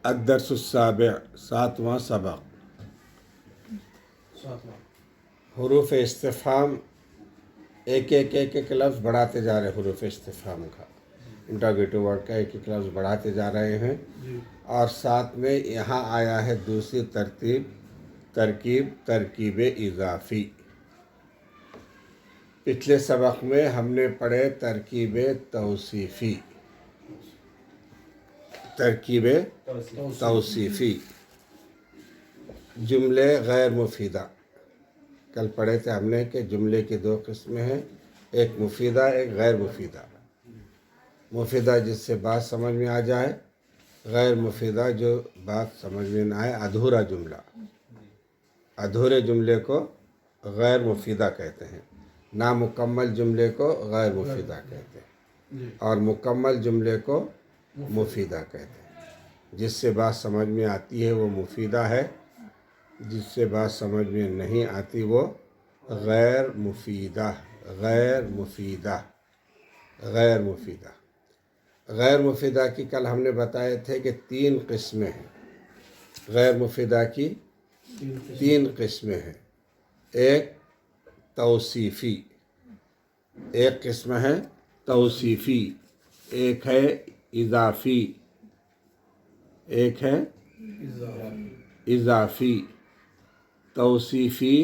الدرس السابع، 7واں سبق۔ حروف استفہام ایک ایک لفظ بڑھاتے جا رہے ہیں۔ حروف استفہام کا انٹروگیٹو ورڈ کا ایک لفظ بڑھاتے جا رہے ہیں، اور ساتھ میں یہاں آیا ہے دوسری ترکیب اضافی۔ پچھلے سبق میں ہم نے پڑھے ترکیب توصیفی جملے غیر مفیدہ۔ کل پڑھے تھے ہم نے کہ جملے کی دو قسمیں ہیں، ایک مفیدہ ایک غیر مفیدہ۔ مفیدہ جس سے بات سمجھ میں آ جائے، غیر مفیدہ جو بات سمجھ میں نہ آئے، ادھورا جملہ۔ ادھورے جملے کو غیر مفیدہ کہتے ہیں، نامکمل جملے کو غیر مفیدہ کہتے ہیں، اور مکمل جملے کو مفیدہ کہتے ہیں۔ جس سے بات سمجھ میں آتی ہے وہ مفیدہ ہے، جس سے بات سمجھ میں نہیں آتی وہ غیر مفیدہ۔ غیر مفیدہ کی کل ہم نے بتائے تھے کہ 3 قسمیں ہیں۔ غیر مفیدہ کی 3 قسمیں ہیں۔ ایک توصیفی، ایک قسم ہے توصیفی، ایک ہے اضافی، ایک ہے اضافی۔ توصیفی،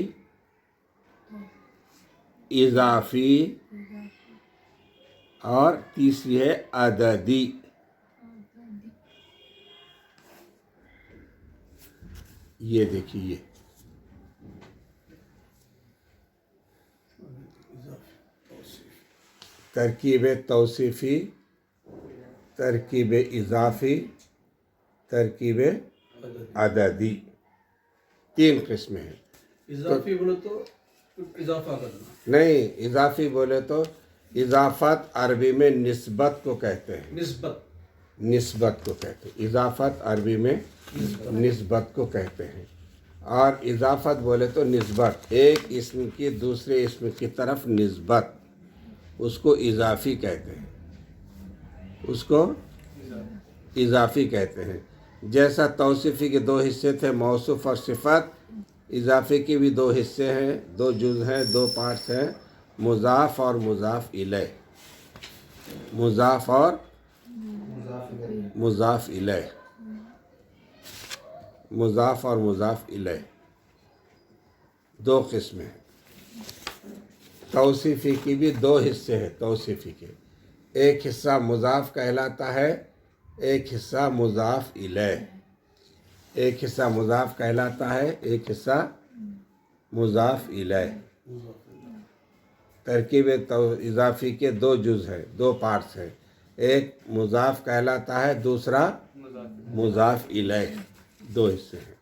اضافی، اور تیسری ہے عددی۔ یہ دیکھیے، ترکیب توصیفی، ترکیب اضافی، ترکیب عددی، 3 قسمیں ہیں۔ اضافی بولے تو اضافہ کرنا، نہیں، اضافی بولے تو اضافت عربی میں نسبت کو کہتے ہیں، نسبت کو کہتے ہیں۔ اضافت عربی میں نسبت کو کہتے ہیں، اور اضافت بولے تو نسبت، ایک اسم کی دوسرے اسم کی طرف نسبت، اس کو اضافی کہتے ہیں، اس کو اضافی کہتے ہیں۔ جیسا توصیفی کے 2 حصے تھے، موصوف اور صفت، اضافی کی بھی 2 حصے ہیں، 2 جز ہیں، 2 پارٹس ہیں، مضاف اور مضاف الیہ۔ مضاف اور مضاف الیہ، مضاف اور مضاف الیہ، 2 قسمیں ہیں۔ توصیفی کی بھی 2 حصے ہیں۔ توصیفی کے ایک حصہ مضاف کہلاتا ہے، ایک حصہ مضاف الیہ۔ ایک حصہ مضاف کہلاتا ہے، ایک حصہ مضاف الیہ۔ ترکیب اضافی کے 2 جز ہیں، 2 پارٹس ہیں، ایک مضاف کہلاتا ہے، دوسرا مضاف الیہ، 2 حصے ہیں۔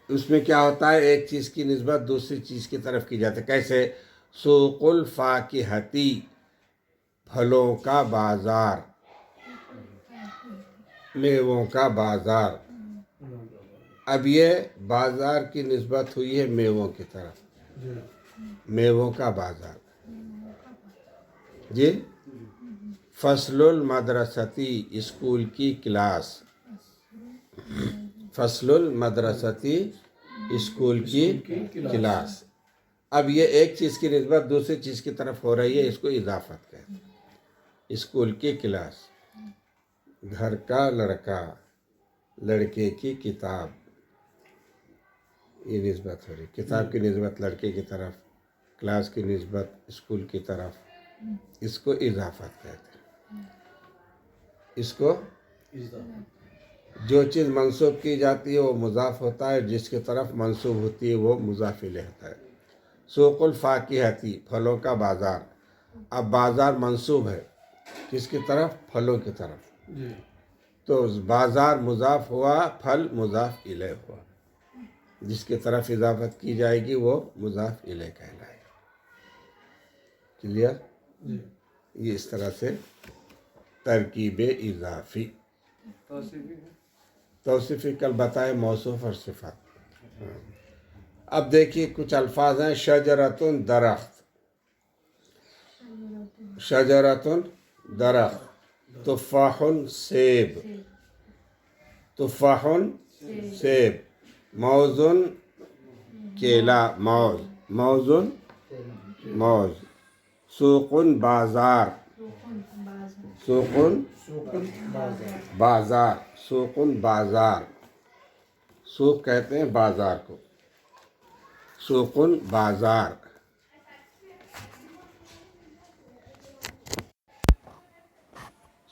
اس میں کیا ہوتا ہے، ایک چیز کی نسبت دوسری چیز کی طرف کی جاتی ہے۔ کیسے؟ سوق الفاکہتی، پھلوں کا بازار، میووں کا بازار۔ اب یہ بازار کی نسبت ہوئی ہے میووں کی طرف، میووں کا بازار۔ جی، فصل المدرستی، اسکول کی کلاس۔ فصل المدرستی، اسکول کی کلاس۔ اب یہ ایک چیز کی نسبت دوسری چیز کی طرف ہو رہی ہے، اس کو اضافت کہتے ہیں۔ اسکول کی کلاس، گھر کا لڑکا، لڑکے کی کتاب، یہ نسبت ہو رہی، کتاب کی نسبت لڑکے کی طرف، کلاس کی نسبت اسکول کی طرف، اس کو اضافت کہتے ہیں۔ اس کو جو چیز منسوب کی جاتی ہے وہ مضاف ہوتا ہے، جس کی طرف منسوب ہوتی ہے وہ مضاف الیہ ہوتا ہے۔ سوق الفاکہتی، پھلوں کا بازار۔ اب بازار منسوب ہے کس کی طرف؟ پھلوں کی طرف، تو بازار مضاف ہوا، پھل مضاف الیہ ہوا، جس کی طرف اضافت کی جائے گی وہ مضاف الیہ کہلائے گا۔ کلیئر؟ یہ اس طرح سے ترکیب اضافی۔ توصیفی کل بتائے موصوف اور صفت۔ اب دیکھیے کچھ الفاظ ہیں، شجرۃ، درخت، شجرۃ، درخت، تفاح سیب، تفاح سیب، موز کیلا، موز، موز موز، سوق بازار، سوق بازار، سوق بازار، سوق کہتے ہیں بازار کو، سوق بازار،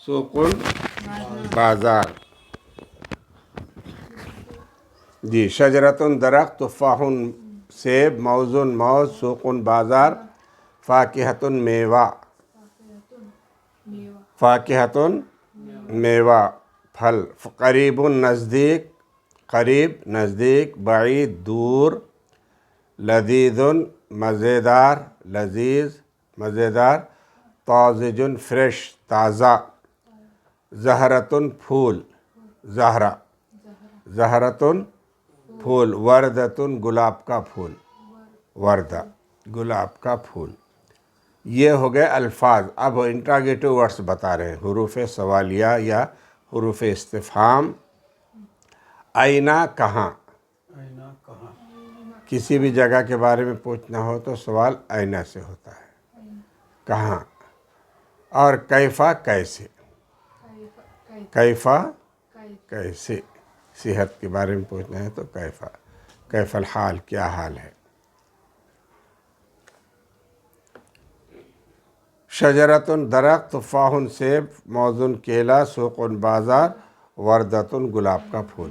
سوق بازار. جی شجرتن درخت، تفاح سیب، موز موز، سوق بازار، فاکہتن میوہ، فاکہتن میوہ پھل، قریب نزدیک، قریب نزدیک، بعید دور، لذیذ مزیدار، لذیذ مزیدار، طازج فریش تازہ، زہرتن پھول، زہرہ، زہرتن پھول، وردتن گلاب کا پھول، وردہ گلاب کا پھول. یہ ہو گئے الفاظ. اب انٹراگیٹو ورڈز بتا رہے ہیں، حروف سوالیہ یا حروف استفہام. آئینہ کہاں، آئینہ کہاں، کسی بھی جگہ کے بارے میں پوچھنا ہو تو سوال آئینہ سے ہوتا ہے، کہاں. اور کیفا کیسے، کیفا کیسے، صحت کے بارے میں پوچھنا ہے تو کیفا، کیف الحال، کیا حال ہے. شجرتن درخت، تفاح سیب، موز کیلا، سوق بازار، وردتن گلاب کا پھول.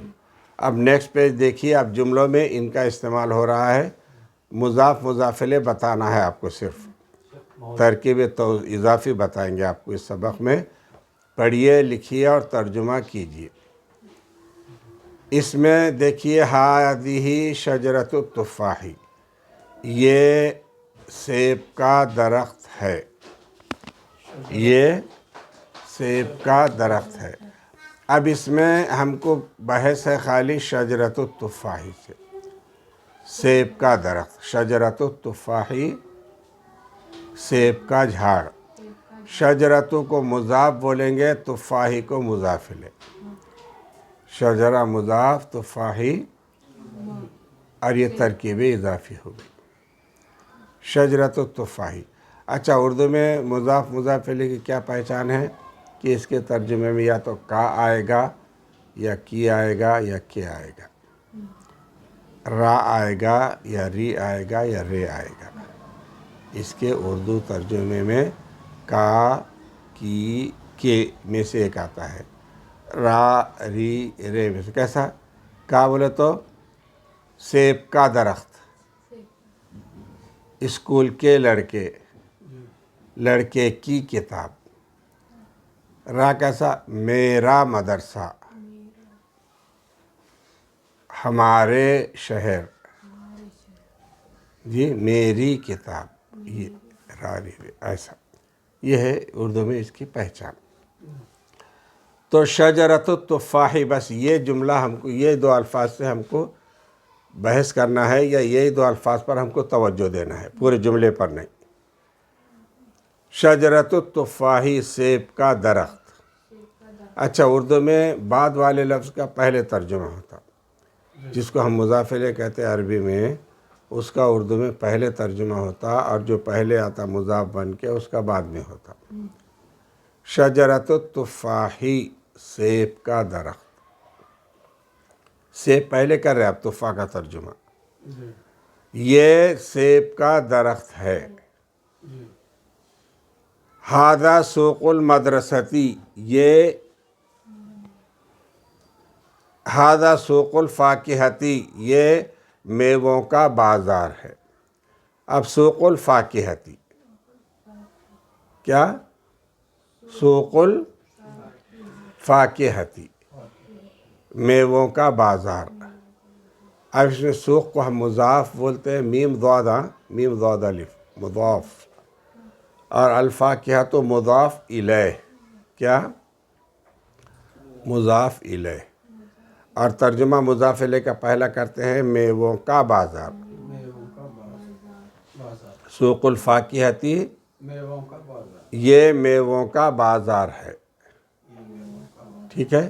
اب نیکسٹ پیج دیکھیے. اب جملوں میں ان کا استعمال ہو رہا ہے. مضاف مضاف الیہ بتانا ہے آپ کو، صرف ترکیب تو اضافی بتائیں گے آپ کو اس سبق میں. پڑھیے، لکھیے اور ترجمہ کیجیے. اس میں دیکھیے، ہذہ شجرۃ التفاح، یہ سیب کا درخت ہے، یہ سیب کا درخت ہے. اب اس میں ہم کو بحث ہے خالی شجرۃ التفاح سے، سیب کا درخت، شجرۃ التفاح، سیب کا جھاڑ. شجرتوں کو مضاف بولیں گے، تفاحی کو مضاف الیہ، شجرہ مضاف، تفاحی، اور یہ ترکیب اضافی ہوگی، شجرۃ التفاح. اچھا، اردو میں مضاف مضاف الیہ کی کیا پہچان ہے کہ اس کے ترجمے میں یا تو کا آئے گا یا کی آئے گا یا کے آئے گا، را آئے گا یا ری آئے گا یا رے آئے گا. اس کے اردو ترجمے میں کا، کی، کے میں سے ایک آتا ہے، را، ری، رے میں سے. کیسا؟ کا بولے تو سیب کا درخت، اسکول کے لڑکے، لڑکے کی کتاب. را کیسا؟ میرا مدرسہ، ہمارے شہر، جی میری کتاب. یہ را ری رے ایسا، یہ ہے اردو میں اس کی پہچان. تو شجرۃ التفاح، بس یہ جملہ ہم کو، یہ دو الفاظ سے ہم کو بحث کرنا ہے، یا یہی دو الفاظ پر ہم کو توجہ دینا ہے، پورے جملے پر نہیں. شجرۃ التفاح، سیب کا درخت. اچھا، اردو میں بعد والے لفظ کا پہلے ترجمہ ہوتا، جس کو ہم مضاف الیہ کہتے ہیں عربی میں، اس کا اردو میں پہلے ترجمہ ہوتا، اور جو پہلے آتا مضاف بن کے اس کا بعد میں ہوتا. شجرۃ التفاح، سیب کا درخت. سیب پہلے کر رہے آپ، تفاح کا ترجمہ. یہ سیب کا درخت ہے. ھذا سوق المدرستی، یہ ھذا سوق الفاکہتی، یہ میووں کا بازار ہے. اب سوق الفاکہتی کیا؟ سوق الفاکہتی، میووں کا بازار. اب اس میں سوق کو ہم مضاف بولتے ہیں، میم ضاد، میم ضاد الف، مضاف. اور الفاکہہ تو مضاف الیہ، کیا؟ مضاف الیہ. اور ترجمہ مضاف الیہ کا پہلا کرتے ہیں، میووں کا بازار. میووں کا بازار، سوق الفاکہتی، میووں کا بازار. یہ میووں کا بازار ہے. ٹھیک ہے.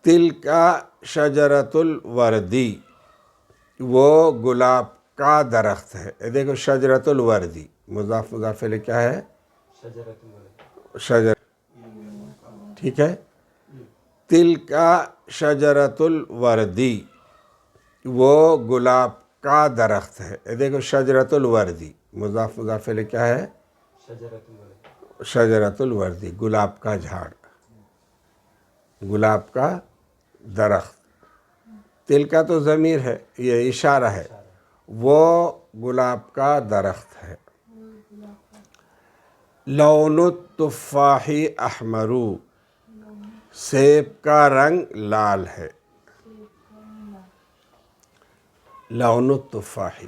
تل کا شجرۃ الوردی، وہ گلاب کا درخت ہے. یہ دیکھو شجرۃ الوردی مضاف مضاف الیہ کیا ہے؟ شجر. ٹھیک ہے. تل کا شجرۃ الوردی، وہ گلاب کا درخت ہے. یہ دیکھو شجرۃ الوردی مضاف مضاف الیہ کیا ہے؟ شجرۃ الوردی، گلاب کا جھاڑ، گلاب کا درخت. تل کا تو ضمیر ہے، یہ اشارہ ہے، وہ گلاب کا درخت ہے. لون التفاح احمر، سیب کا رنگ لال ہے. لون التفاح،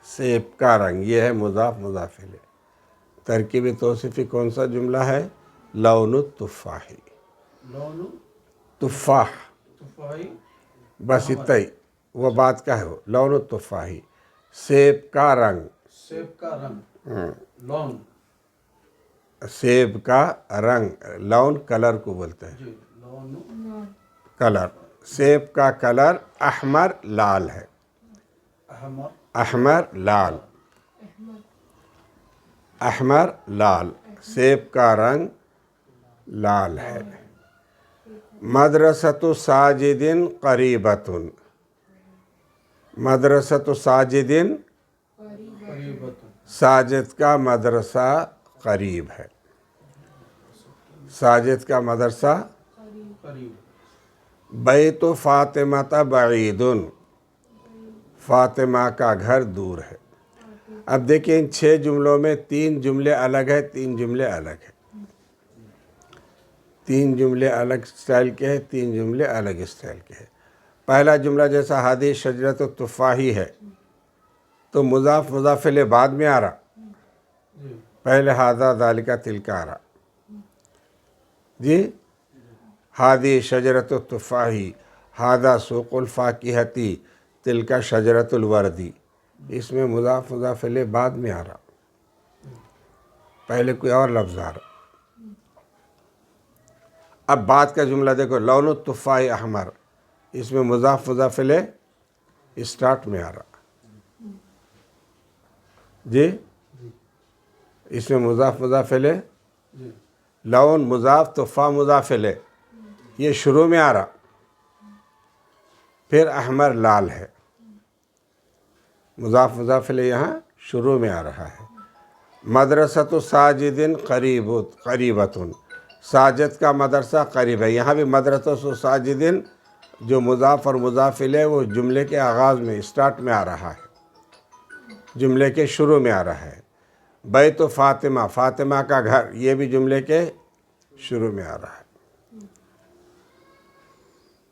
سیب کا رنگ، یہ ہے مضاف مضاف الیہ. ترکیبی توصیفی کون سا جملہ ہے؟ لون التفاح، لون تفاح، تفاحی بس اتنا ہی. وہ بات کیا ہے؟ وہ لون التفاح، سیب کا رنگ. سیب کا رنگ، لون. سیب کا رنگ، لون کلر کو بولتے ہیں، جی لون کلر. سیب کا کلر احمر لال ہے. احمر. احمر لال، احمر لال، سیب کا رنگ لال ہے. مدرسۃ ساجد قریبۃ، مدرسۃ ساجد، قریبۃ. ساجد کا مدرسہ قریب ہے. ساجد کا مدرسہ. قریب. بیت فاطمہ بعید، فاطمہ کا گھر دور ہے. اب دیکھیں ان 6 جملوں میں 3 جملے الگ ہیں، 3 جملے الگ ہیں. 3 جملے الگ اسٹائل کے ہیں، 3 جملے الگ اسٹائل کے ہیں. پہلا جملہ جیسا ہادی شجرۃ التفاحی ہے تو مضاف مضاف الیہ بعد میں آ رہا، جی پہلے ہاذا ذالک تلک آ رہا. جی ہادی شجرۃ التفاحی، ہاذا سوق الفاکہتی، تلک شجرۃ الوردی. اس میں مضاف مضاف الیہ بعد میں آ رہا، پہلے کوئی اور لفظ آ رہا. اب بعد کا جملہ دیکھو، لون التفاح احمر، اس میں مضاف مضاف الیہ اسٹارٹ میں آ رہا. جی اس میں مضاف مضاف الیہ، جی لون مضاف تفاح مضاف الیہ، یہ شروع میں آ رہا. پھر احمر لال ہے، مضاف مضاف الیہ یہاں شروع میں آ رہا ہے. مدرسۃ ساجد قریبۃ، ساجد کا مدرسہ قریب ہے. یہاں بھی مدرسۃ ساجد جو مضاف اور مضاف الیہ وہ جملے کے آغاز میں اسٹارٹ میں آ رہا ہے، جملے کے شروع میں آ رہا ہے. بیت فاطمہ، فاطمہ کا گھر، یہ بھی جملے کے شروع میں آ رہا ہے.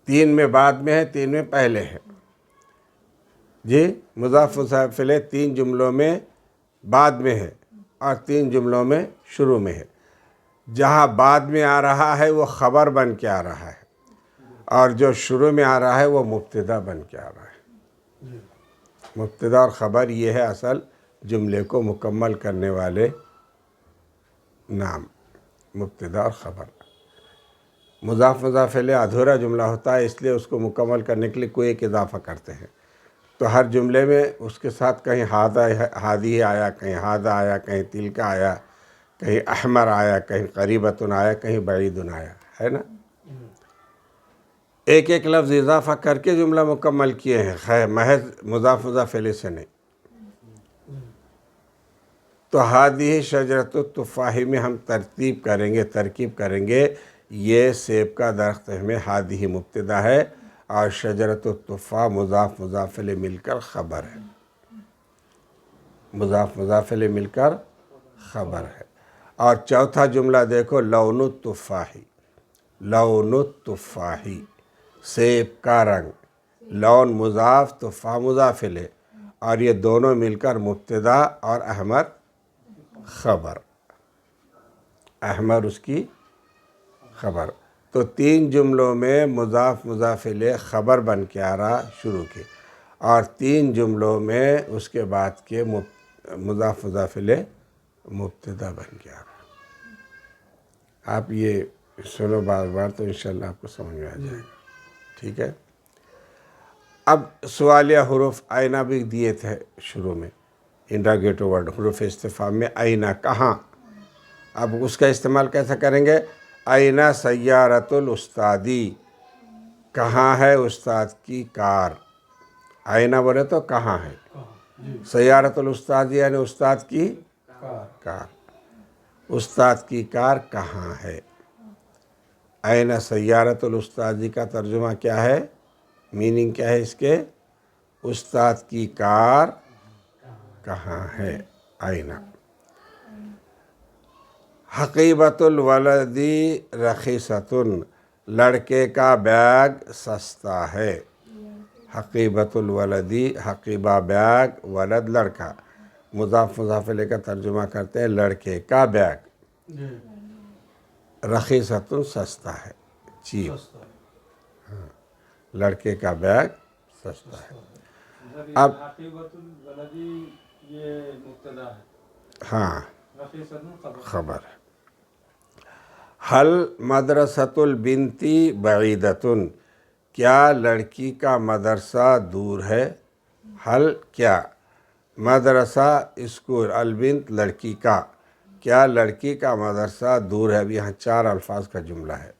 3 میں بعد میں ہے، 3 میں پہلے ہے. جی مضاف مضاف الیہ 3 جملوں میں بعد میں ہے اور 3 جملوں میں شروع میں ہے. جہاں بعد میں آ رہا ہے وہ خبر بن کے آ رہا ہے، اور جو شروع میں آ رہا ہے وہ مبتدا بن کے آ رہا ہے. جی مبتدا اور خبر یہ ہے اصل جملے کو مکمل کرنے والے نام، مبتدا اور خبر. مضاف مضاف الیہ ادھورا جملہ ہوتا ہے، اس لیے اس کو مکمل کرنے کے لیے کوئی ایک اضافہ کرتے ہیں. تو ہر جملے میں اس کے ساتھ کہیں ہادی آیا، کہیں ہاذا آیا، کہیں تلکا آیا، کہیں احمر آیا، کہیں قریبۃ آیا، کہیں بعید آیا، ہے نا. ایک ایک لفظ اضافہ کر کے جملہ مکمل کیے ہیں، خیر محض مضاف مضاف الیہ سے نہیں. تو ہادی شجرۃ التفاح میں ہم ترکیب کریں گے. یہ سیب کا درخت میں ہادی مبتدا ہے اور شجرۃ التفاح مضاف مضاف الیہ مل کر خبر ہے، مضاف مضاف الیہ مل کر خبر ہے. اور چوتھا جملہ دیکھو، لون التفاح، لون التفاح، سیب کا رنگ. لون مضاف تفاح مضاف الیہ، اور یہ دونوں مل کر مبتدا اور احمر خبر، احمر اس کی خبر. تو 3 جملوں میں مضاف مضاف الیہ خبر بن کے آ رہا شروع کے، اور 3 جملوں میں اس کے بعد کے مضاف مضاف الیہ مبتدا بن کے آ رہا. آپ یہ سنو بار بار تو انشاءاللہ آپ کو سمجھ میں آ جائے گا. ٹھیک ہے. اب سوالیہ حروف آئینہ بھی دیے تھے شروع میں، انٹراگیٹو ورڈ حروف استفہام میں آئینہ کہاں. اب اس کا استعمال کیسا کریں گے؟ آئینہ سیارۃ الاستادی، کہاں ہے استاد کی کار. آئینہ بولے تو کہاں ہے، سیارۃ الاستاد یعنی استاد کی کار. استاد کی کار کہاں ہے. آئینہ سیارۃ الاستادی کا ترجمہ کیا ہے، میننگ کیا ہے اس کے؟ استاد کی کار کہاں ہے. آئینہ. حقیبۃ الولدی رخیصۃ، لڑکے کا بیگ سستا ہے. حقیبۃ الولدی، حقیبہ بیگ، ولد لڑکا، مضاف مضاف الیہ کا ترجمہ کرتے ہیں لڑکے کا بیگ. جی رخیصۃ سستا ہے، چیپ. سستا ہے. لڑکے کا بیگ سستا ہے. اب حقیبۃ الولدی یہ مبتدا ہے، ہاں رخیصۃ خبر ہے. حل مدرسۃ البنتی بعیدۃ، کیا لڑکی کا مدرسہ دور ہے. حل کیا، مدرسہ اسکول، البنت لڑکی کا، کیا لڑکی کا مدرسہ دور ہے. اب یہاں 4 الفاظ کا جملہ ہے،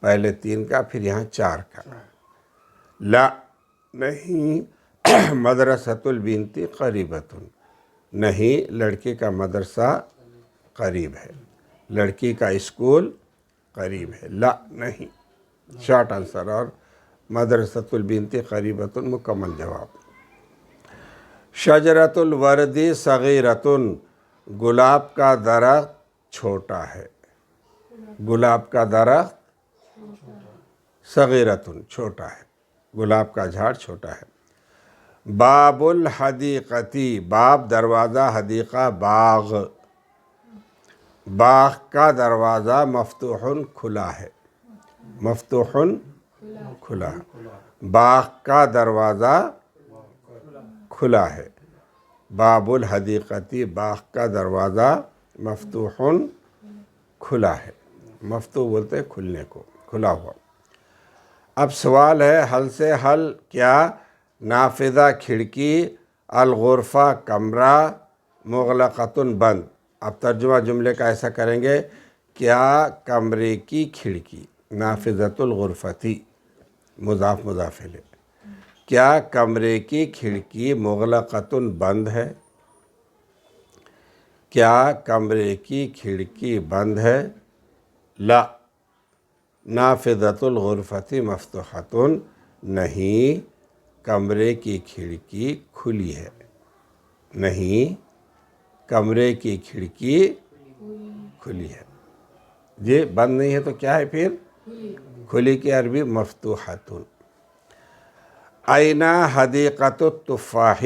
پہلے 3 کا پھر یہاں 4 کا. لا نہیں، مدرسۃ البنتی قریبۃ، نہیں لڑکی کا مدرسہ قریب ہے، لڑکی کا اسکول قریب ہے. لا نہیں شارٹ آنسر، اور مدرسۃ البنتی قریبۃ مکمل جواب. شجرۃ الوردی صغیرۃ، گلاب کا درخت چھوٹا ہے. گلاب کا درخت صغیرۃ چھوٹا ہے، گلاب کا جھاڑ چھوٹا ہے. باب الحدیقتی، باب دروازہ، حدیقہ باغ، باغ کا دروازہ مفتوح کھلا ہے. مفتوح کھلا، باغ کا دروازہ کھلا ہے. باب الحدیقتی، باغ کا دروازہ مفتوح کھلا ہے. مفتوح بولتے ہیں کھلنے کو، کھلا ہوا. اب سوال ہے حل سے، حل کیا، نافذہ کھڑکی، الغرفہ کمرہ، مغلقۃ بند. اب ترجمہ جملے کا ایسا کریں گے، کیا کمرے کی کھڑکی، نافذۃ الغرفتی مضاف مضاف الیہ، کیا کمرے کی کھڑکی مغلقۃ بند ہے. کیا کمرے کی کھڑکی بند ہے. لا نافذۃ الغرفتی مفتوحۃ، نہیں کمرے کی کھڑکی کھلی ہے. نہیں کمرے کی کھڑکی کھلی ہے. جی بند نہیں ہے تو کیا ہے پھر؟ کھلی کی عربی مفتوحۃ. آئینہ حدیقۃ التفاح.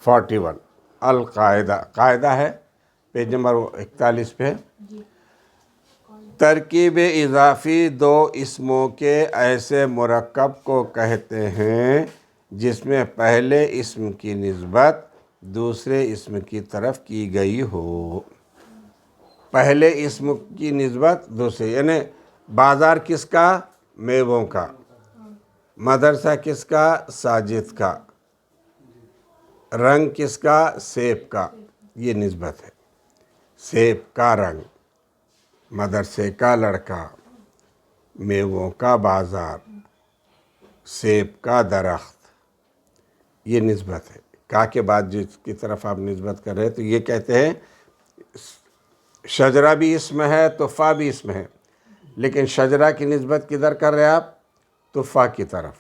41 القاعدہ، قاعدہ ہے پیج نمبر 41 پہ. ترکیب اضافی 2 اسموں کے ایسے مرکب کو کہتے ہیں جس میں پہلے اسم کی نسبت دوسرے اسم کی طرف کی گئی ہو. پہلے اسم کی نسبت دوسرے، یعنی بازار کس کا؟ میووں کا. مدرسہ کس کا؟ ساجد کا. رنگ کس کا؟ سیب کا. یہ نسبت ہے. سیب کا رنگ، مدرسے کا لڑکا، میووں کا بازار، سیب کا درخت. یہ نسبت ہے. کا کے بعد جس کی طرف آپ نسبت کر رہے ہیں تو یہ کہتے ہیں شجرہ بھی اسم ہے، تفاح بھی اسم ہے، لیکن شجرہ کی نسبت کدھر کر رہے ہیں آپ؟ تفاح کی طرف.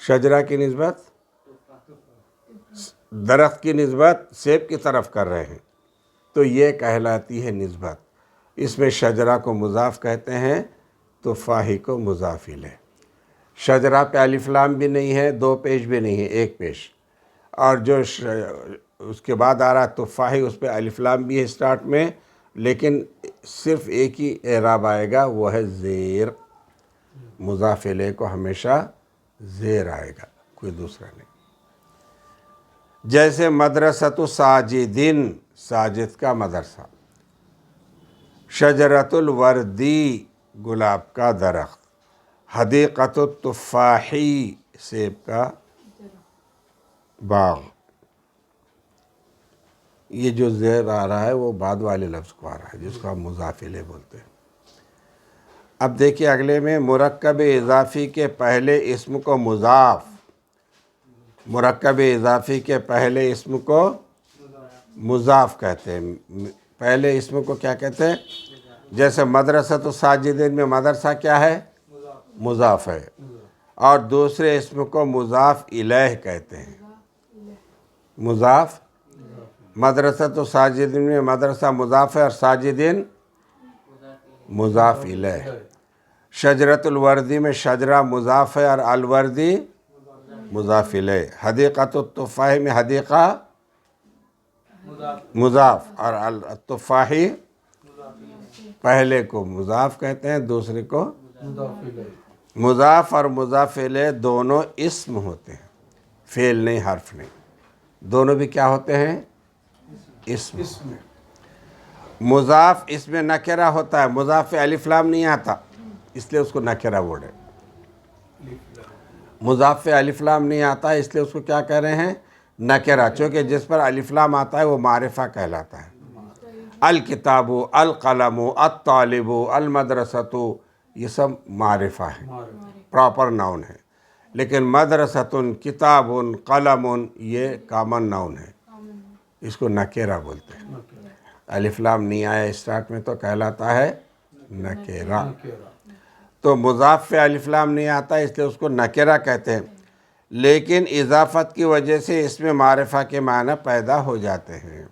شجرہ کی نسبت، درخت کی نسبت سیب کی طرف کر رہے ہیں، تو یہ کہلاتی ہے نسبت. اس میں شجرہ کو مضاف کہتے ہیں، تفاحی کو مضاف الیہ. شجرہ پہ الف لام بھی نہیں ہے، 2 پیش بھی نہیں ہے، 1 پیش. اور جو اس کے بعد آ رہا تفاحی، اس پہ الف لام بھی ہے اسٹارٹ میں، لیکن صرف ایک ہی اعراب آئے گا، وہ ہے زیر. مضاف الیہ کو ہمیشہ زیر آئے گا، کوئی دوسرا نہیں. جیسے مدرسۃ ساجدین، ساجد کا مدرسہ. شجرۃ الوردی گلاب کا درخت، حدیقۃ التفاحی سیب کا باغ. یہ جو زیر آ رہا ہے وہ بعد والے لفظ کو آ رہا ہے جس کو ہم مضاف الیہ بولتے ہیں. اب دیکھیے اگلے میں مرکب اضافی کے پہلے اسم کو مضاف، مرکب اضافی کے پہلے اسم کو مضاف کہتے ہیں. پہلے اسم کو کیا کہتے ہیں؟ جیسے مدرسۃ الساجدین میں مدرسہ کیا ہے؟ مضاف ہے. اور دوسرے اسم کو مضاف الیہ کہتے ہیں. مضاف، مدرسۃ الساجدین میں مدرسہ مضاف ہے اور ساجدین مضاف الیہ. شجرۃ الوردی میں شجرہ مضاف ہے اور الوردی مضاف الیہ. حدیقۃ التفاح میں حدیقہ مضاف اور التفاحی پہلے کو مضاف کہتے ہیں، دوسرے کو مضاف الیہ. مضاف اور مضاف الیہ دونوں اسم ہوتے ہیں، فعل نہیں، حرف نہیں. دونوں بھی کیا ہوتے ہیں؟ اسم. اسم مضاف اس میں نکرہ ہوتا ہے، مضاف الف لام نہیں آتا اس لیے اس کو نکرہ ورڈ ہے. مضاف الف لام نہیں آتا ہے اس لیے اس کو کیا کہہ رہے ہیں؟ نکرہ. چونکہ جس پر الف لام آتا ہے وہ معرفہ کہلاتا ہے. الکتاب، القلم، الطالب، المدرسۃ، یہ سب معرفہ ہے، پراپر ناؤن ہے. لیکن مدرسۃ، کتاب، قلم یہ کامن ناؤن ہے، اس کو نکرہ بولتے ہیں. الف لام نہیں آیا اسٹارٹ میں تو کہلاتا ہے نکرہ. تو مضاف پہ الف لام نہیں آتا اس لیے اس کو نکرہ کہتے ہیں. لیکن اضافت کی وجہ سے اس میں معرفہ کے معنی پیدا ہو جاتے ہیں.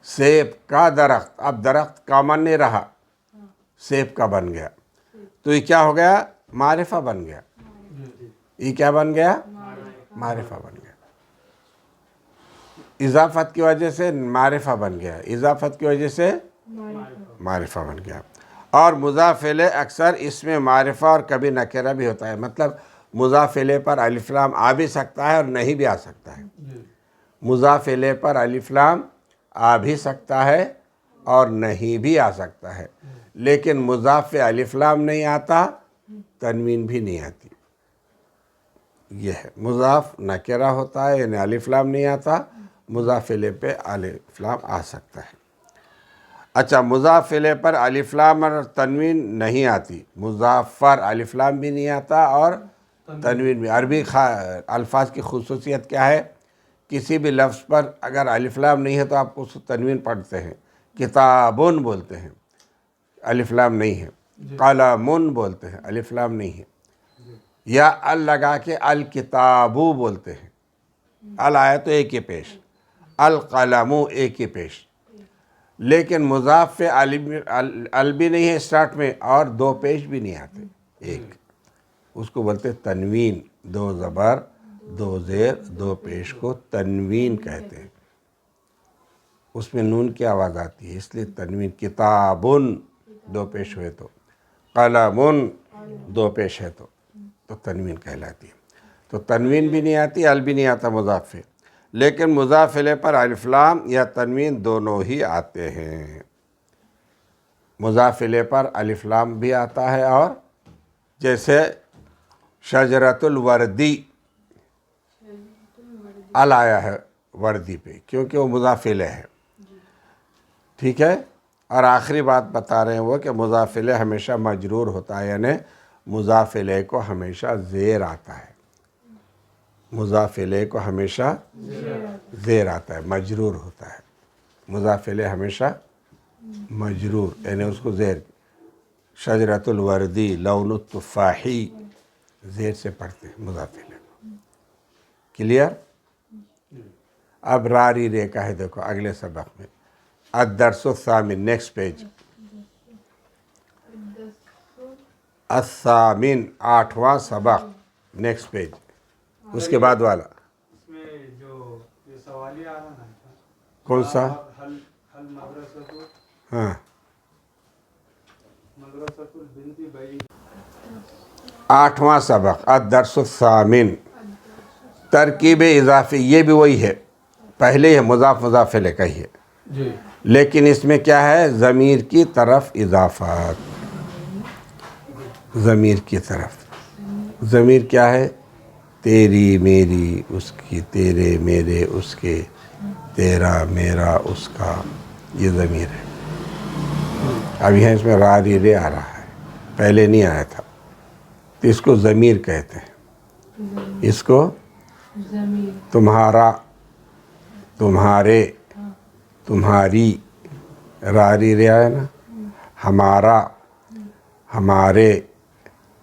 سیب کا درخت، اب درخت کامن نہیں رہا، سیب کا بن گیا تو یہ کیا ہو گیا؟ معرفہ بن گیا. یہ کیا بن گیا؟ معرفہ بن گیا. اضافت کی وجہ سے معرفہ بن گیا، اضافت کی وجہ سے معرفہ بن گیا. اور مضاف الیہ اکثر اس میں معرفہ اور کبھی نکرہ بھی ہوتا ہے. مطلب مضاف الیہ پر الف لام آ بھی سکتا ہے اور نہیں بھی آ سکتا ہے. مضاف الیہ پر الف لام آ بھی سکتا ہے اور نہیں بھی آ سکتا ہے. لیکن مضاف پہ الف لام نہیں آتا، تنوین بھی نہیں آتی. یہ ہے مضاف نکرہ ہوتا ہے یعنی الف لام نہیں آتا، مضاف الیہ پہ الف لام آ سکتا ہے. اچھا، مضاف الیہ پر الف لام اور تنوین نہیں آتی، مضاف پر الف لام بھی نہیں آتا اور تنوین بھی. عربی الفاظ کی خصوصیت کیا ہے؟ کسی بھی لفظ پر اگر الف لام نہیں ہے تو آپ اس کو تنوین پڑھتے ہیں. کتابن بولتے ہیں، الف لام نہیں ہے. قلمن بولتے ہیں، الف لام نہیں ہے. یا ال لگا کے الکتابو بولتے ہیں، ال آیا تو ایک ہی پیش، القلمو ایک ہی پیش. لیکن مضاف پہ ال بھی نہیں ہے اسٹارٹ میں اور دو پیش بھی نہیں آتے، ایک. اس کو بولتے تنوین. دو زبر، دو زیر، دو پیش کو تنوین کہتے ہیں. اس میں نون کی آواز آتی ہے اس لیے تنوین. کتابن دو پیش ہوئے تو، قلمن دو پیش ہے تو تنوین کہلاتی ہے. تو تنوین بھی نہیں آتی، ال بھی نہیں آتا مضاف پہ. لیکن مضاف الیہ پر الف لام یا تنوین دونوں ہی آتے ہیں. مضاف الیہ پر الف لام بھی آتا ہے اور جیسے شجرۃ الوردی، ال آیا ہے وردی پہ کیونکہ وہ مضاف الیہ ہے. ٹھیک ہے. اور آخری بات بتا رہے ہیں وہ کہ مضاف الیہ ہمیشہ مجرور ہوتا ہے، یعنی مضاف الیہ کو ہمیشہ زیر آتا ہے. مضاف الیہ کو ہمیشہ زیر آتا ہے، مجرور ہوتا ہے. مضاف الیہ ہمیشہ مجرور یعنی اس کو زیر. شجرۃ الوردی، لون التفاحی، زیر سے پڑھتے ہیں مضاف الیہ کو. کلیئر؟ اب راری رے کا ہے دیکھو اگلے سبق میں. الدرس الثامن، نیکسٹ پیج. الثامن، 8واں سبق، نیکسٹ پیج، اس کے بعد والا. اس میں جو یہ سوالی آ رہا نا، کون سا؟ حل مدرسۃ، ہاں، مدرسۃ البنت بعید. 8واں سبق الدرس الثامن. ترکیب اضافی، یہ بھی وہی ہے، پہلے ہے مضاف الیہ کا ہی ہے. جی لیکن اس میں کیا ہے؟ ضمیر کی طرف اضافات. ضمیر کی طرف. ضمیر کیا ہے؟ تیری میری اس کی، تیرے میرے اس کے، تیرا میرا اس کا، یہ ضمیر ہے. اب یہاں اس میں را ری رے آ رہا ہے، پہلے نہیں آیا تھا، تو اس کو ضمیر کہتے ہیں. اس کو تمہارا، تمہارے، تمہاری، را ری رے آیا نا، ہمارا، ہمارے،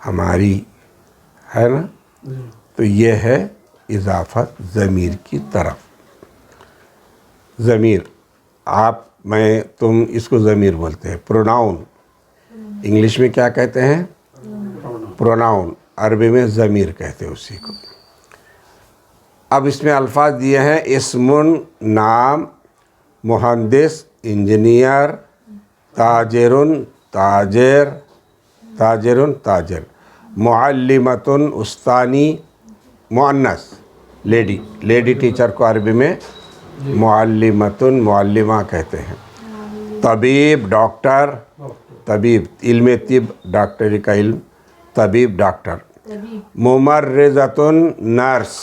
ہماری، ہے نا. تو یہ ہے اضافت ضمیر کی طرف. ضمیر، آپ، میں، تم، اس کو ضمیر بولتے ہیں. پروناؤن انگلش میں کیا کہتے ہیں؟ پروناؤن. عربی میں ضمیر کہتے ہیں اسی کو. اب اس میں الفاظ دیے ہیں: اسم، نام، مہندس، انجینئر، تاجر، تاجر، تاجر، تاجر، معلمۃ، استانی، مؤنث، لیڈی، لیڈی ٹیچر کو عربی میں معلمۃ، معلمہ کہتے ہیں. طبیب، ڈاکٹر، طبیب، علم طب، ڈاکٹری کا علم، طبیب، ڈاکٹر. ممرضۃ، نرس،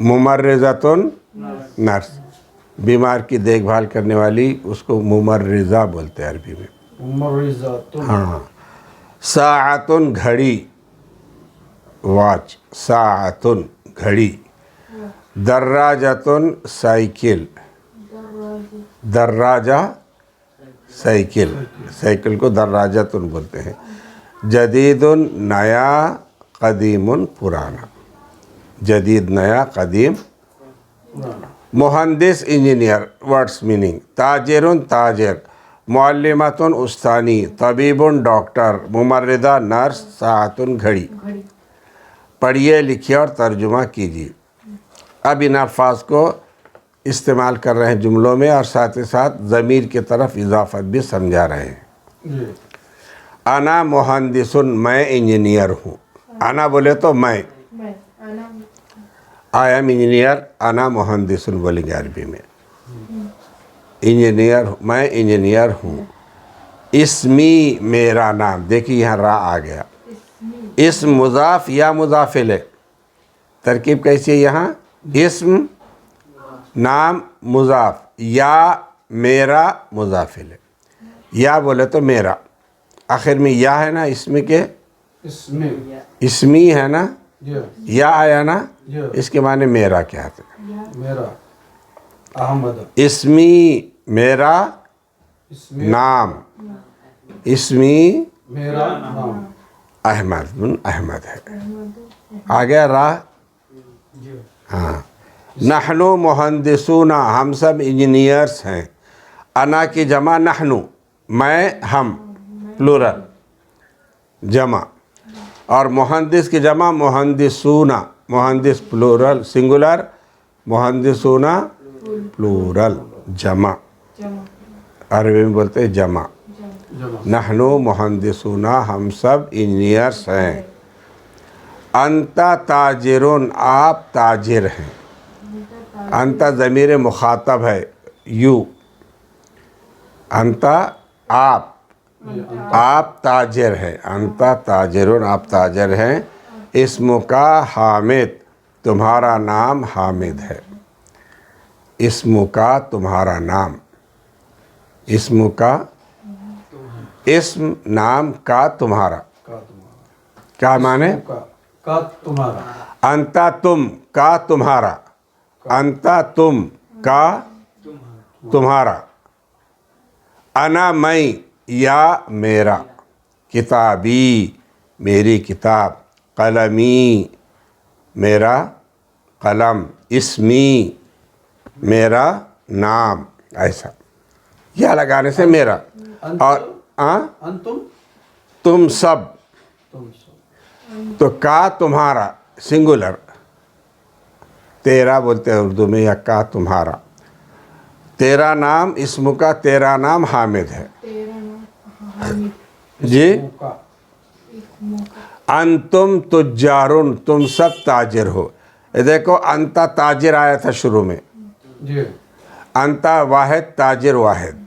ممرضۃ، نرس، بیمار کی دیکھ بھال کرنے والی، اس کو ممرضہ بولتے ہیں عربی میں. ممرضات. ہاں. ساعۃ، گھڑی، واچ، ساعۃ، گھڑی. دراجۃ، سائیکل، دراجہ، سائیکل، سائیکل کو دراجۃ بولتے ہیں. جدید، نیا، قدیم، پرانا. جدید، نیا، قدیم. مہندس، انجینئر، ورڈس میننگ. تاجر، تاجر. معلمۃ، استانی. طبیب، ڈاکٹر. ممرضہ، نرس. ساعۃ، گھڑی. پڑھیے، لکھیے اور ترجمہ کیجیے. اب ان الفاظ کو استعمال کر رہے ہیں جملوں میں، اور ساتھ ہی ساتھ ضمیر کی طرف اضافت بھی سمجھا رہے ہیں. جی انا مہندس، میں انجینئر ہوں. انا بولے تو میں، آئی ایم انجینئر. انا مہندس بولیں گے عربی میں. انجینئر، میں انجینئر ہوں. اسمی، میرا نام. دیکھیے یہاں را آ گیا. اسم مضاف یا مضاف الیہ. ترکیب کیسی ہے یہاں؟ اسم، نام، مضاف، یا میرا مضاف الیہ. یا بولے تو میرا، آخر میں یا ہے نا اسم کے، اس میں. اسمی ہے نا، جی یا آیا نا، جی. اس کے معنی میرا کیا ہے؟ میرا احمد. اسمی، میرا اس میں نام. اسمی میرا نام. احمد، احمد ہے. آ گیا راہ. ہاں. نحنو مہندسون، ہم سب انجینئرس ہیں. انا کی جمع نحنو، میں، ہم، پلورل جمع. اور مہندس کی جمع مہندسون، مہندس پلورل سنگولر، مہندسون پلورل جمع. عربی میں بولتے ہیں جمع. جمع. نحنو مہندسون، ہم سب انجینئرس ہیں. انت تاجرون، آپ تاجر ہیں. انت ضمیر مخاطب ہے، یو. انت، آپ، آپ تاجر ہیں. انت تاجرون، آپ تاجر ہیں. اسم کا حامد، تمہارا نام حامد ہے. اسم کا تمہارا نام. اسم کا، اسم نام کا تمہارا. کا تمہارا. کیا معنی؟ کا تمہارا. انتا تم، کا تمہارا. انتا تم، کا تمہارا. انا میں، یا میرا. کتابی، میری کتاب. قلمی، میرا قلم. اسمی، میرا نام. ایسا یا لگانے سے میرا. اور انتم، تم سب. تم سب. تو کا تمہارا سنگولر. تیرا بولتے ہیں اردو میں، یا کا تمہارا. تیرا نام، اسم کا تیرا نام حامد ہے. جی. کا. انتم تجارون، تم سب تاجر ہو. یہ دیکھو انتا تاجر آیا تھا شروع میں. جی. انتا واحد تاجر واحد.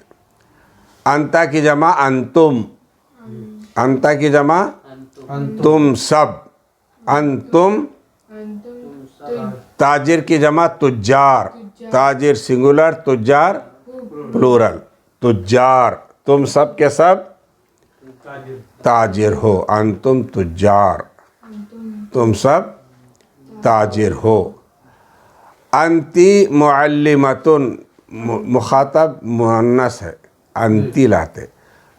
انتا کی جمع انتم. انتا کی جمع تم سب. انتم. تاجر کی جمع تجار. تاجر سنگولر, تجار پلورل. تجار, تم سب کے سب تاجر ہو. انتم تجار, تم سب تاجر ہو. انتی معلمتن, مخاطب مؤنث ہے, انتی لاتے.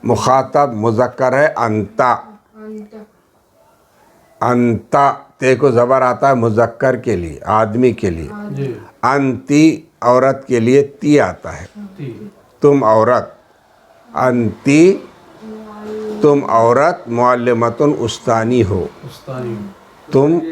مخاطب مذکر ہے انتا. انتا تے کو زبر آتا ہے مذکر کے لیے, آدمی کے لیے. جی انتی عورت کے لیے تی آتا ہے. تم عورت. انتی تم عورت. معلمتن استانی ہو. استانی. تم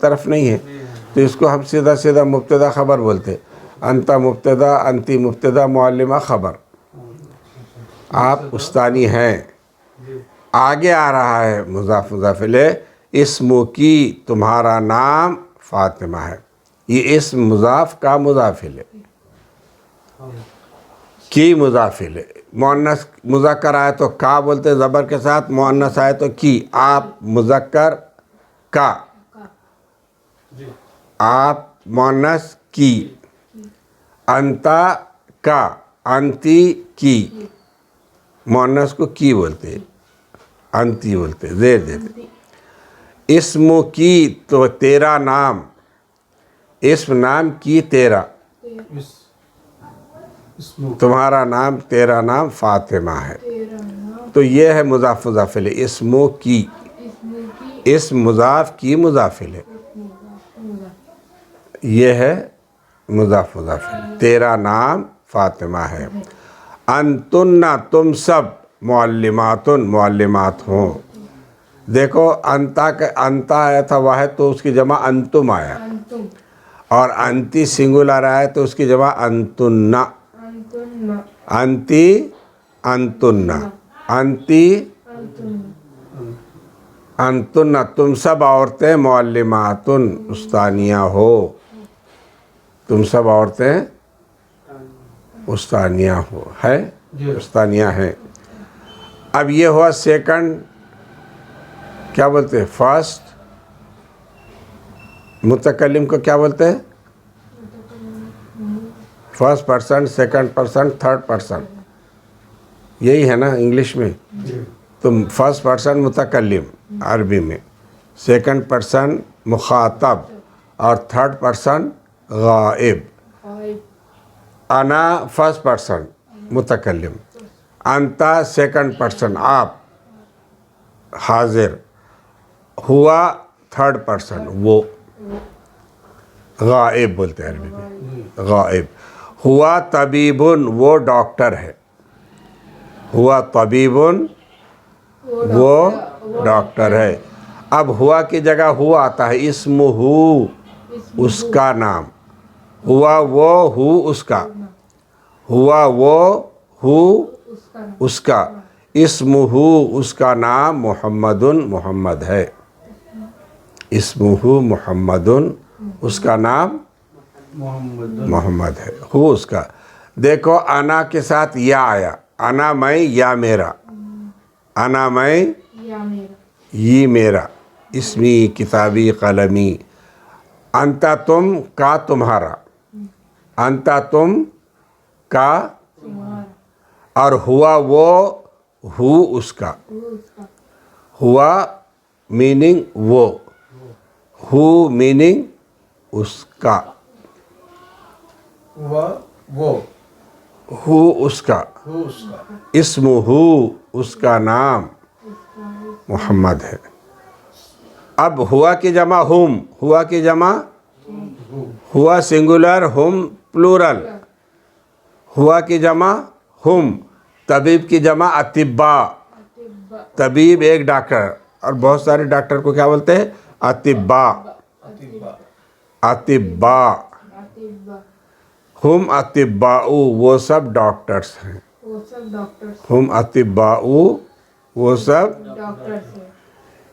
طرف نہیں ہے, تو اس کو ہم سیدھا سیدھا مبتدا خبر بولتے. انتا مبتدا, انتی مبتدا, معلمہ خبر. آپ استانی ہیں. آگے آ رہا ہے مضاف مضاف الیہ. اسم کی, تمہارا نام فاطمہ ہے. یہ اسم مضاف کا مضاف الیہ. کی مضاف الیہ. مؤنث مذکر آئے تو کا بولتے زبر کے ساتھ, مؤنث آئے تو کی. آپ مذکر کا, آپ مؤنث کی. انتا کا, انتی کی. مؤنث کو کی بولتے, انتی بولتے, زیر دیتے. اسم کی تو تیرا نام. اسم نام کی تیرا, تمہارا نام, تیرا نام فاطمہ ہے. تو یہ ہے مضاف مضاف الیہ. اسم کی, اسم مضاف کی مضاف الیہ. یہ ہے مضاف مضاف الیہ. تیرا نام فاطمہ ہے. انتن, تم سب. معلماتن, معلمات ہوں. دیکھو انتا کا, انتا آیا تھا واحد تو اس کی جمع انتم آیا, اور انتی سنگولر آیا تو اس کی جمع انتن. انتی انتن. انتی انتن, تم سب عورتیں. معلماتن, استانیہ ہو. تم سب عورتیں استانیہ ہو, ہے, استانیہ ہیں. اب یہ ہوا سیکنڈ, کیا بولتے ہیں, فرسٹ. متکلم کو کیا بولتے ہیں؟ First person, second person, third person, یہی ہے نا انگلش میں. تو فرسٹ پرسن متکلم عربی میں, سیکنڈ پرسن مخاطب, اور تھرڈ پرسن غائب. انا فرسٹ پرسن متکلم, انتا سیکنڈ پرسن آپ حاضر, ہوا تھرڈ پرسن وہ غائب بولتے ہیں عربی میں, غائب. ہوا طبیبن, وہ ڈاکٹر ہے. ہوا طبیبن, وہ ڈاکٹر ہے. اب ہوا کی جگہ ہوا آتا ہے. اسم ہو, اس کا نام. ہوا وہ, ہو اس کا. ہوا وہ, ہو اس کا. اسم ہو, اس کا نام. محمدن, محمد ہے. اسم ہو محمدن, اس کا نام محمد ہے. ہو اس کا. دیکھو انا کے ساتھ یا آیا. انا میں, یا میرا. انا میں, یہ میرا. اسمی, کتابی, قلمی. انتا تم, کا تمہارا. انتا تم کا, اور ہوا وہ, ہو اس کا. ہوا میننگ وہ, ہو میننگ اس کا. ہوا وہ, ہو اس کا. ہو اس کا. اسم ہو, اس کا نام محمد ہے. اب ہوا کی جمع ہم. ہوا کی جمع, ہوا سنگولر, ہم پلورل. ہوا کی جمع ہم. طبیب کی جمع اطباء. طبیب ایک ڈاکٹر, اور بہت سارے ڈاکٹر کو کیا بولتے ہیں؟ اطباء. اطباء. ہم اطباء, وہ سب ڈاکٹرس ہیں. ہم اطباء, وہ سب.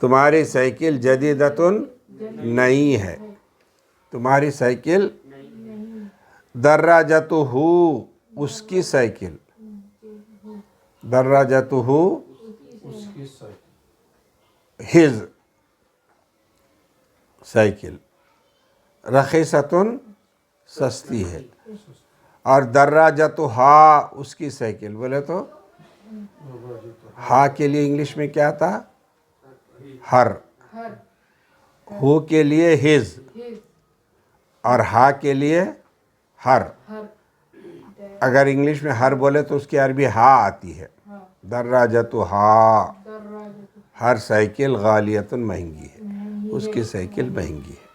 تمہاری سائیکل جدیدتن نئی ہے، تمہاری سائیکل دراجتہ اس کی سائیکل، دراجتہ اس کی سائیکل، ہز سائیکل، رخیصتن سستی ہے، اور دراجتہا اس کی سائیکل بولے تو ہا کے لیے انگلش میں کیا تھا؟ ہر، ہو کے لیے ہز، اور ہا کے لیے ہر۔ اگر انگلش میں ہر بولے تو اس کی عربی ہا آتی ہے، دراجتہا، ہر سائیکل غالیتن مہنگی ہے، اس کی سائیکل مہنگی ہے۔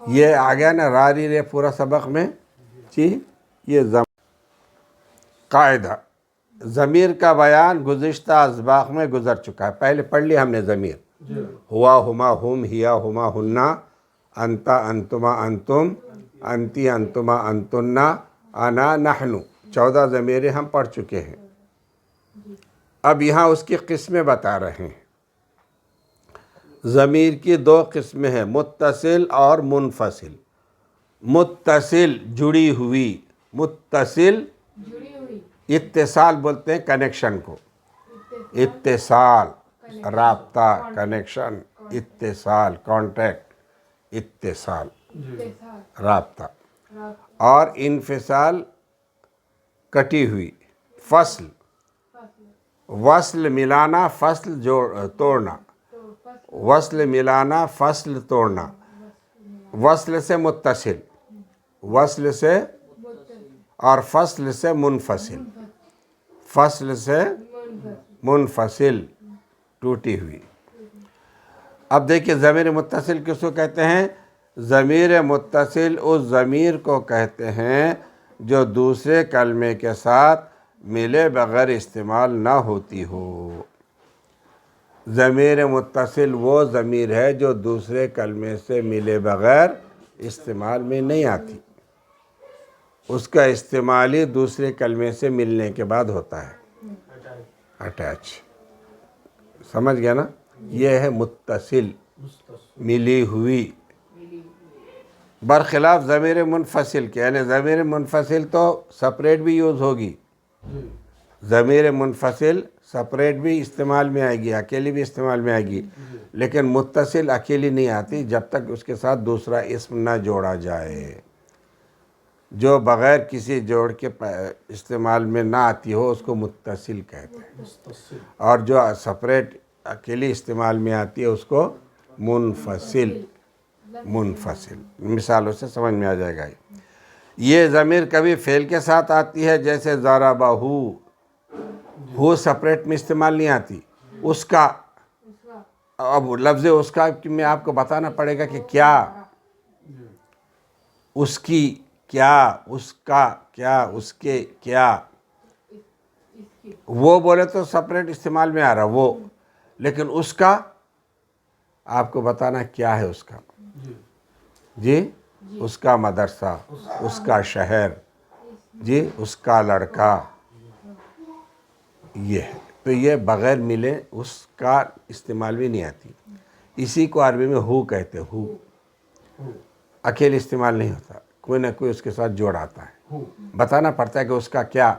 یہ آ گیا نا راری رے پورا سبق میں جی۔ یہ قاعدہ ضمیر کا بیان گزشتہ اسباق میں گزر چکا ہے، پہلے پڑھ لیا ہم نے ضمیر، ہوا، ہما، ہم، ہیا، ہما، ہننا، انتا، انتما، انتم، انتی، انتما، انتنا، انا، نحنو، 14 ضمیریں ہم پڑھ چکے ہیں۔ اب یہاں اس کی قسمیں بتا رہے ہیں۔ ضمیر کی 2 قسمیں ہیں، متصل اور منفصل۔ متصل جڑی ہوئی، متصل اتصال بولتے ہیں کنیکشن کو، اتصال رابطہ، کنیکشن، اتصال کانٹیکٹ، اتصال رابطہ، اور انفصال کٹی ہوئی، فصل، وصل ملانا، فصل توڑنا، وصل ملانا، فصل توڑنا، وصل سے متصل، وصل سے، اور فصل سے منفصل، فصل سے منفصل ٹوٹی ہوئی۔ اب دیکھیں ضمیر متصل کس کو کہتے ہیں؟ ضمیر متصل اس ضمیر کو کہتے ہیں جو دوسرے کلمے کے ساتھ ملے بغیر استعمال نہ ہوتی ہو۔ ضمیر متصل وہ ضمیر ہے جو دوسرے کلمے سے ملے بغیر استعمال میں نہیں آتی، اس کا استعمال ہی دوسرے کلمے سے ملنے کے بعد ہوتا ہے، اٹیچ۔ سمجھ گیا نا؟ یہ ہے متصل، ملی ہوئی، برخلاف ضمیر منفصل کے، یعنی ضمیر منفصل تو سپریٹ بھی یوز ہوگی، ضمیر منفصل سپریٹ بھی استعمال میں آئے گی، اکیلی بھی استعمال میں آئے گی، لیکن متصل اکیلی نہیں آتی جب تک اس کے ساتھ دوسرا اسم نہ جوڑا جائے۔ جو بغیر کسی جوڑ کے استعمال میں نہ آتی ہو اس کو متصل کہتے ہیں، اور جو سپریٹ اکیلی استعمال میں آتی ہے اس کو منفصل، منفصل۔ مثالوں سے سمجھ میں آ جائے گا۔ یہ ضمیر کبھی فعل کے ساتھ آتی ہے، جیسے ضربہ، ہو سپریٹ میں استعمال نہیں آتی، اس کا، اب لفظ اس کا میں آپ کو بتانا پڑے گا کہ کیا، اس کی کیا، اس کا کیا، اس کے کیا، وہ بولے تو سپریٹ استعمال میں آ رہا وہ، لیکن اس کا آپ کو بتانا کیا ہے اس کا، جی، اس کا مدرسہ، اس کا شہر، جی، اس کا لڑکا، یہ ہے۔ تو یہ بغیر ملے اس کا استعمال بھی نہیں آتی، اسی کو عربی میں ہو کہتے ہیں، ہو اکیلے استعمال نہیں ہوتا، کوئی نہ کوئی اس کے ساتھ جوڑ آتا ہے، بتانا پڑتا ہے کہ اس کا کیا،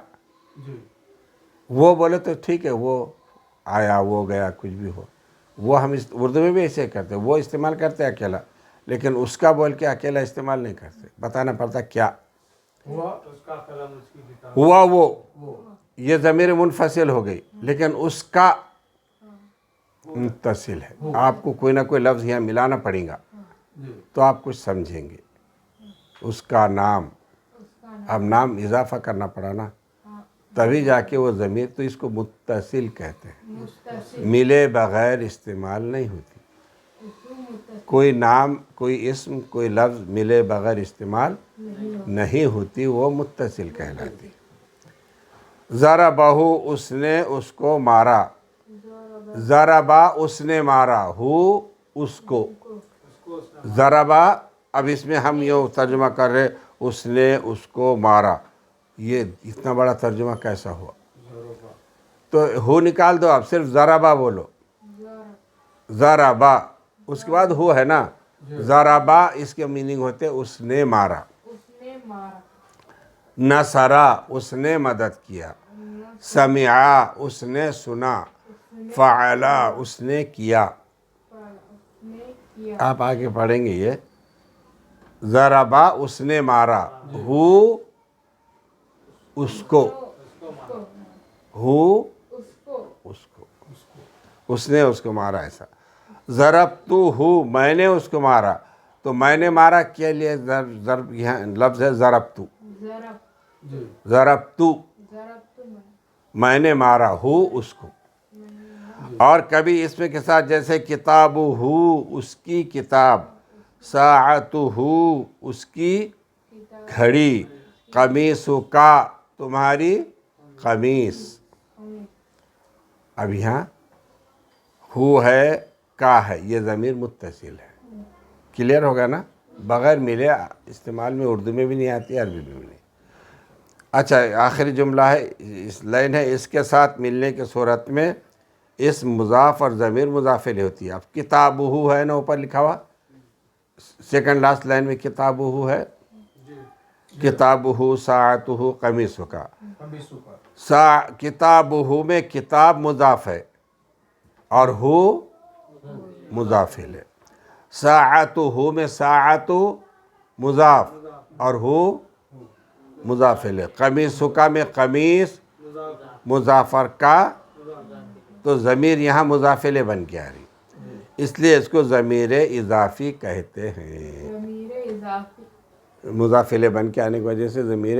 وہ بولے تو ٹھیک ہے، وہ آیا، وہ گیا، کچھ بھی ہو، وہ ہم اردو میں بھی ایسے کرتے ہیں، وہ استعمال کرتے ہیں اکیلا، لیکن اس کا بول کے اکیلا استعمال نہیں کرتے، بتانا پڑتا ہے کیا ہوا، وہ، یہ ضمیر منفصل ہو گئی، لیکن اس کا متصل ہے۔ آپ کو کوئی نہ کوئی لفظ یہاں ملانا پڑے گا تو آپ کچھ سمجھیں گے۔ اس کا نام، اب نام اضافہ کرنا پڑا نا، تبھی جا کے وہ ضمیر، تو اس کو متصل کہتے ہیں، ملے بغیر استعمال نہیں ہوتی۔ کوئی نام، کوئی اسم، کوئی لفظ ملے بغیر استعمال نہیں ہوتی، وہ متصل کہلاتی۔ ضربہ، اس نے اس کو مارا، ضربہ اس نے مارا، ہو اس کو، ضربہ، اب اس میں ہم یہ ترجمہ کر رہے اس نے اس کو مارا، یہ اتنا بڑا ترجمہ کیسا ہوا؟ تو ہو نکال دو، اب صرف ضربہ بولو، ضربا اس کے بعد ہو ہے نا، ضربا اس کے میننگ ہوتے اس نے مارا، اس نے مارا، نصرا اس نے مدد کیا، سمعا اس نے سنا، فعلا اس نے کیا۔ اس نے کیا، آپ آگے پڑھیں گے یہ ضربا اس نے مارا، ہو اس کو، ہو اس کو، اس نے اس کو مارا، ایسا ضربتو ہو میں نے اس کو مارا، تو میں نے مارا کے لیے ضرب یہاں لفظ ہے ضربتو، ضرب، جی ضربتو ضرب تو میں، میں نے مارا ہو اس کو۔ اور کبھی اس میں کے ساتھ جیسے کتاب ہو اس کی کتاب، ساعت ہو اس کی گھڑی، قمیص کا تمہاری قمیص۔ اب یہاں ہو ہے کا ہے، یہ ضمیر متصل ہے، کلیئر ہوگا نا، بغیر ملے استعمال میں اردو میں بھی نہیں آتی، عربی میں بھی نہیں۔ اچھا آخری جملہ ہے، اس لائن ہے، اس کے ساتھ ملنے کی صورت میں اس مضاف اور ضمیر مضاف الیہ ہوتی ہے۔ اب کتاب ہو ہے نا اوپر لکھا ہوا، سیکنڈ لاسٹ لائن میں کتاب ہو ہے، کتاب ہو ساعت ہو قمیص کا، قمیص کا، کتاب ہو میں کتاب مضاف ہے اور ہو مضاف ہے، ساعت ہو میں ساعت مضاف اور ہو مضاف ہے، قمیص کا میں قمیص مضافر کا، تو ضمیر یہاں مضاف الیہ بن کے آ رہی، اس لیے اس کو ضمیر اضافی کہتے ہیں، ضمیر اضافی، مضاف الیہ بن کے آنے کی وجہ سے ضمیر